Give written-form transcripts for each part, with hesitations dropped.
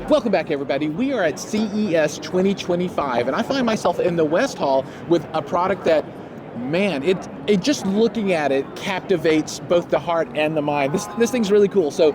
Welcome back, everybody. We are at CES 2025, and I find myself in the West Hall with a product that, man, it just looking at it captivates both the heart and the mind. This thing's really cool. So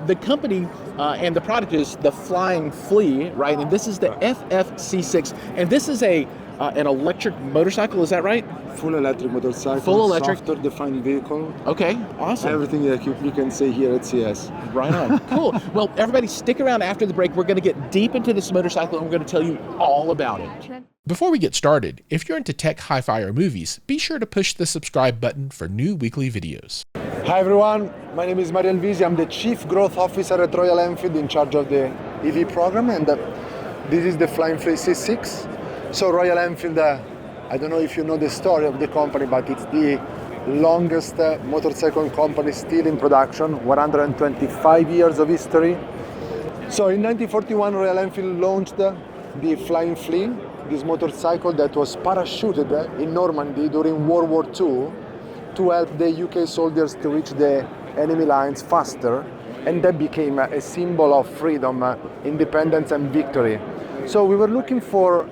the company and the product is the Flying Flea, right? And this is the FFC6, and this is an electric motorcycle. Is that right? Full electric motorcycle. Full electric. Software-defined vehicle. Okay, awesome. Everything that you can see here at CES. Right on. Cool. Well, everybody, stick around after the break. We're going to get deep into this motorcycle, and we're going to tell you all about it. Before we get started, if you're into tech, hi-fi, or movies, be sure to push the subscribe button for new weekly videos. Hi everyone, my name is Mario Alvisi. I'm the Chief Growth Officer at Royal Enfield in charge of the EV program, and this is the Flying Flea C6. So Royal Enfield, I don't know if you know the story of the company, but it's the longest motorcycle company still in production, 125 years of history. So in 1941, Royal Enfield launched the Flying Flea, this motorcycle that was parachuted in Normandy during World War II to help the UK soldiers to reach the enemy lines faster, and that became a symbol of freedom, independence and victory. So we were looking for,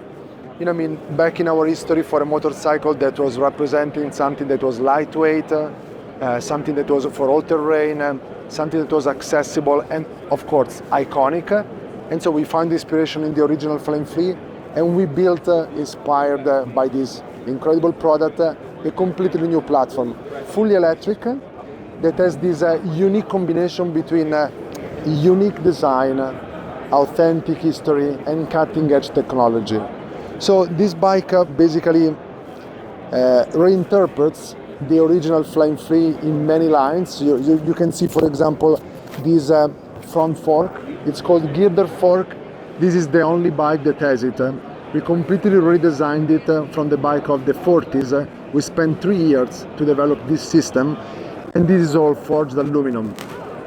back in our history, for a motorcycle that was representing something that was lightweight, something that was for all terrain, something that was accessible and of course iconic. And so we found inspiration in the original Flying Flea, and we built, inspired by this incredible product, a completely new platform, fully electric, that has this unique combination between unique design, authentic history, and cutting-edge technology. So this bike basically reinterprets the original Flying Flea in many lines. You can see, for example, this front fork. It's called girder fork. This is the only bike that has it. We completely redesigned it from the bike of the 40s. We spent 3 years to develop this system, and this is all forged aluminum.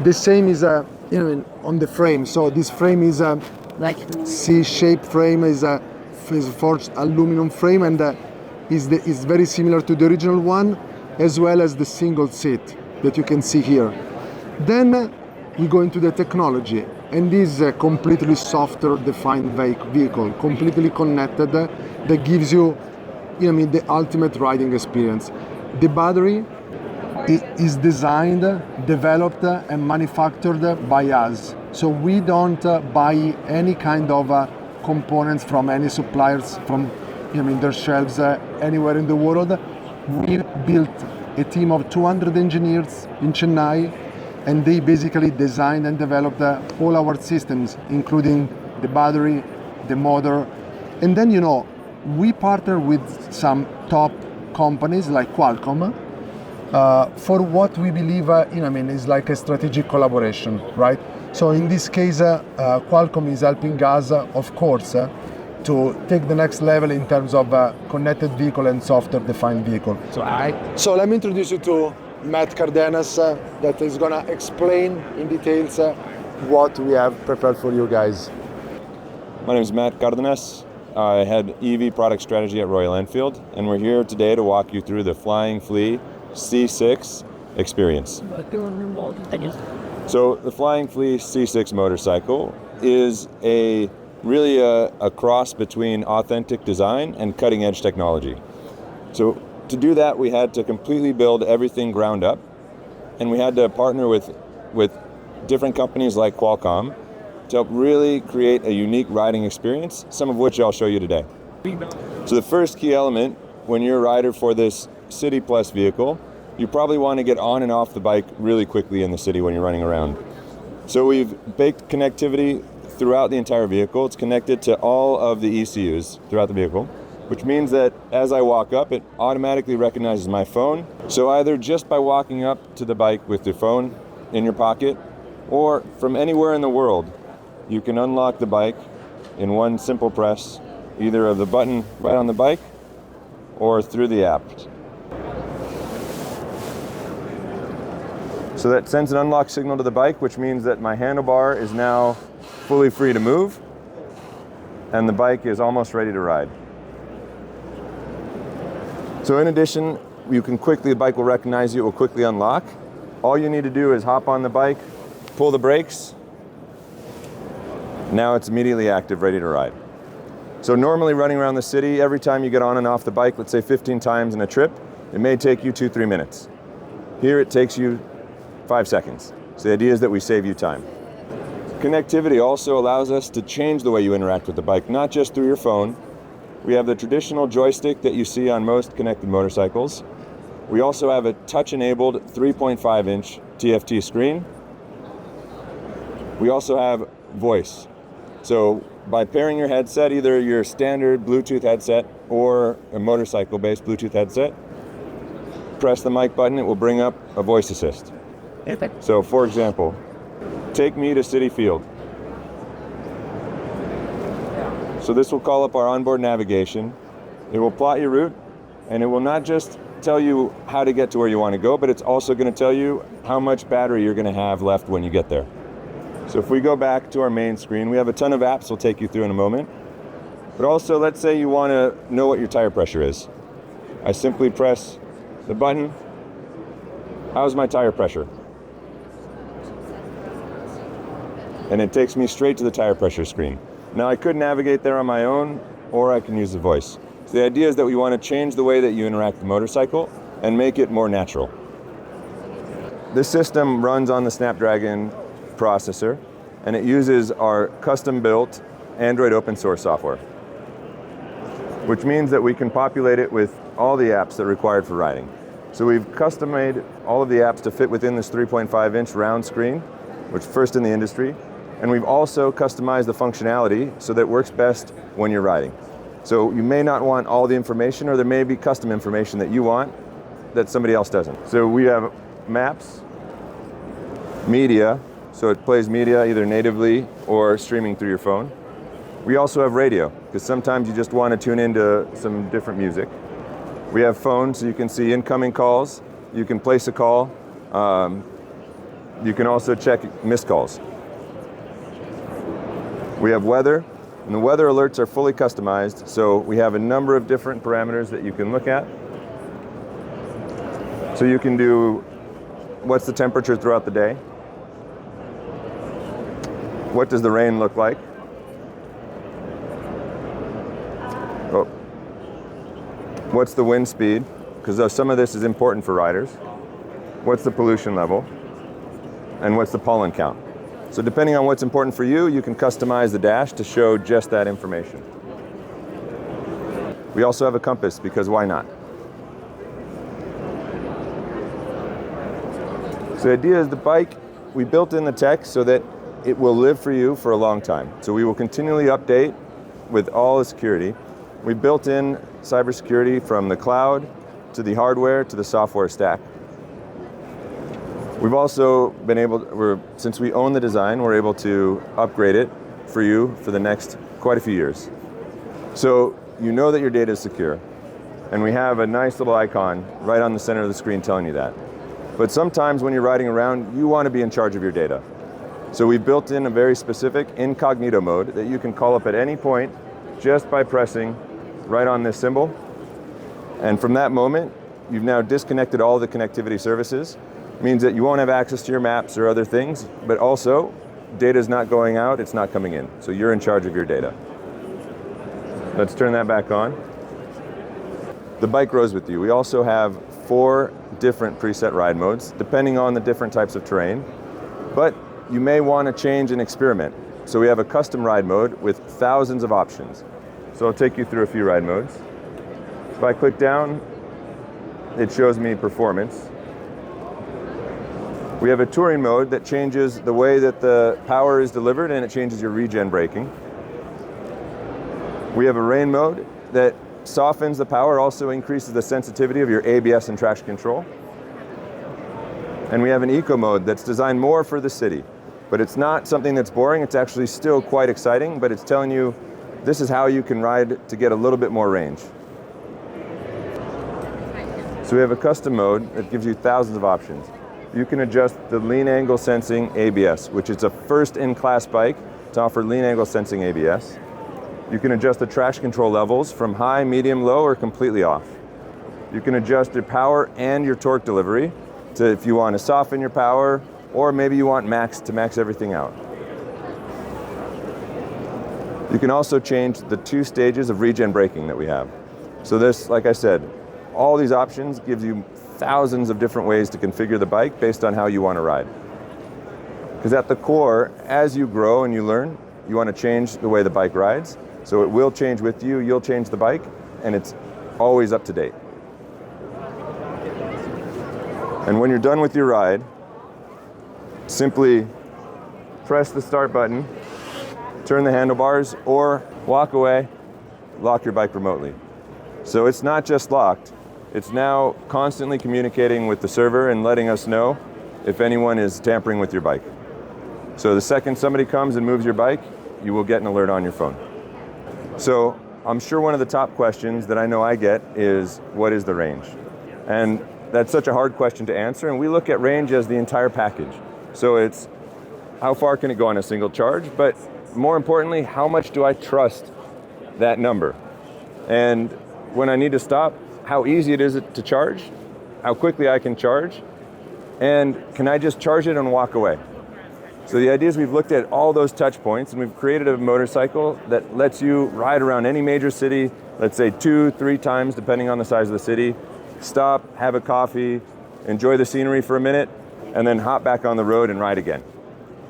The same is on the frame. So this frame is like C-shaped frame, is forged aluminum frame, and is very similar to the original one, as well as the single seat that you can see here. Then we go into the technology, and this is a completely software-defined vehicle, completely connected, that gives you, the ultimate riding experience. The battery is designed, developed, and manufactured by us. So we don't buy any kind of components from any suppliers from their shelves anywhere in the world. We built a team of 200 engineers in Chennai, and they basically designed and developed all our systems, including the battery, the motor. And then, we partner with some top companies like Qualcomm for what we believe is like a strategic collaboration, right? So in this case, Qualcomm is helping us, of course, to take the next level in terms of connected vehicle and software-defined vehicle. So let me introduce you to Matt Cardenas, that is going to explain in details what we have prepared for you guys. My name is Matt Cardenas. I head EV product strategy at Royal Enfield, and we're here today to walk you through the Flying Flea C6 experience. So the Flying Flea C6 motorcycle is really a cross between authentic design and cutting edge technology. So to do that, we had to completely build everything ground up, and we had to partner with different companies like Qualcomm to help really create a unique riding experience, some of which I'll show you today. So the first key element, when you're a rider for this City Plus vehicle, you probably want to get on and off the bike really quickly in the city when you're running around. So we've baked connectivity throughout the entire vehicle. It's connected to all of the ECUs throughout the vehicle, which means that as I walk up, it automatically recognizes my phone. So either just by walking up to the bike with your phone in your pocket, or from anywhere in the world, you can unlock the bike in one simple press, either of the button right on the bike or through the app. So that sends an unlock signal to the bike, which means that my handlebar is now fully free to move, and the bike is almost ready to ride. So in addition, the bike will recognize you, it will quickly unlock. All you need to do is hop on the bike, pull the brakes, Now it's immediately active, ready to ride. So normally running around the city, every time you get on and off the bike, let's say 15 times in a trip, it may take you 2-3 minutes. Here it takes you 5 seconds. So the idea is that we save you time. Connectivity also allows us to change the way you interact with the bike, not just through your phone. We have the traditional joystick that you see on most connected motorcycles. We also have a touch-enabled 3.5-inch TFT screen. We also have voice. So by pairing your headset, either your standard Bluetooth headset or a motorcycle-based Bluetooth headset, press the mic button, it will bring up a voice assist. So for example, take me to Citi Field. So this will call up our onboard navigation. It will plot your route, and it will not just tell you how to get to where you want to go, but it's also going to tell you how much battery you're going to have left when you get there. So if we go back to our main screen, we have a ton of apps we'll take you through in a moment. But also, let's say you want to know what your tire pressure is. I simply press the button. How's my tire pressure? And it takes me straight to the tire pressure screen. Now I could navigate there on my own, or I can use the voice. So the idea is that we want to change the way that you interact with the motorcycle and make it more natural. This system runs on the Snapdragon processor, and it uses our custom-built Android open source software, which means that we can populate it with all the apps that are required for riding. So we've custom-made all of the apps to fit within this 3.5-inch round screen, which is first in the industry, and we've also customized the functionality so that it works best when you're riding. So you may not want all the information, or there may be custom information that you want that somebody else doesn't. So we have maps, media, so it plays media either natively or streaming through your phone. We also have radio, because sometimes you just want to tune into some different music. We have phone, so you can see incoming calls. You can place a call. You can also check missed calls. We have weather, and the weather alerts are fully customized, so we have a number of different parameters that you can look at. So you can do what's the temperature throughout the day? What does the rain look like? Oh. What's the wind speed? Because some of this is important for riders. What's the pollution level? And what's the pollen count? So depending on what's important for you, you can customize the dash to show just that information. We also have a compass, because why not? So the idea is the bike, we built in the tech so that it will live for you for a long time. So we will continually update with all the security. We built in cybersecurity from the cloud to the hardware to the software stack. We've also been able, since we own the design, we're able to upgrade it for you for the next quite a few years. So you know that your data is secure. And we have a nice little icon right on the center of the screen telling you that. But sometimes when you're riding around, you want to be in charge of your data. So we built in a very specific incognito mode that you can call up at any point just by pressing right on this symbol. And from that moment, you've now disconnected all the connectivity services. It means that you won't have access to your maps or other things, but also data is not going out, it's not coming in. So you're in charge of your data. Let's turn that back on. The bike grows with you. We also have 4 different preset ride modes, depending on the different types of terrain. But you may want to change and experiment. So we have a custom ride mode with thousands of options. So I'll take you through a few ride modes. If I click down, it shows me performance. We have a touring mode that changes the way that the power is delivered, and it changes your regen braking. We have a rain mode that softens the power, also increases the sensitivity of your ABS and traction control. And we have an eco mode that's designed more for the city. But it's not something that's boring, it's actually still quite exciting, but it's telling you this is how you can ride to get a little bit more range. So we have a custom mode that gives you thousands of options. You can adjust the lean angle sensing ABS, which is a first-in-class bike to offer lean angle sensing ABS. You can adjust the traction control levels from high, medium, low, or completely off. You can adjust your power and your torque delivery to if you want to soften your power, or maybe you want max to max everything out. You can also change the 2 stages of regen braking that we have. So this, like I said, all these options gives you thousands of different ways to configure the bike based on how you want to ride. Because at the core, as you grow and you learn, you want to change the way the bike rides. So it will change with you, you'll change the bike, and it's always up to date. And when you're done with your ride, simply press the start button, turn the handlebars, or walk away, lock your bike remotely. So it's not just locked, it's now constantly communicating with the server and letting us know if anyone is tampering with your bike. So the second somebody comes and moves your bike, you will get an alert on your phone. So I'm sure one of the top questions that I know I get is, what is the range? And that's such a hard question to answer, and we look at range as the entire package. So it's how far can it go on a single charge, but more importantly, how much do I trust that number? And when I need to stop, how easy it is to charge, how quickly I can charge, and can I just charge it and walk away? So the idea is we've looked at all those touch points and we've created a motorcycle that lets you ride around any major city, let's say 2-3 times depending on the size of the city, stop, have a coffee, enjoy the scenery for a minute, and then hop back on the road and ride again.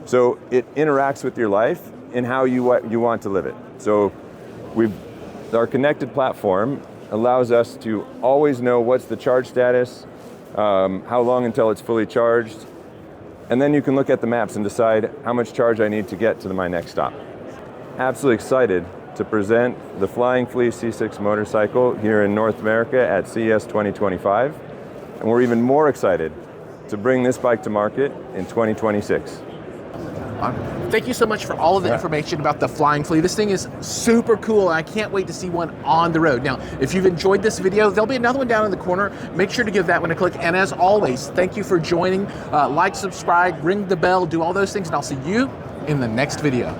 So it interacts with your life and how you want to live it. So our connected platform allows us to always know what's the charge status, how long until it's fully charged, and then you can look at the maps and decide how much charge I need to get to my next stop. Absolutely excited to present the Flying Flea C6 motorcycle here in North America at CES 2025. And we're even more excited to bring this bike to market in 2026. Thank you so much for all of the information about the Flying Flea. This thing is super cool, and I can't wait to see one on the road. Now, if you've enjoyed this video, there'll be another one down in the corner. Make sure to give that one a click. And as always, thank you for joining. Like, subscribe, ring the bell, do all those things, and I'll see you in the next video.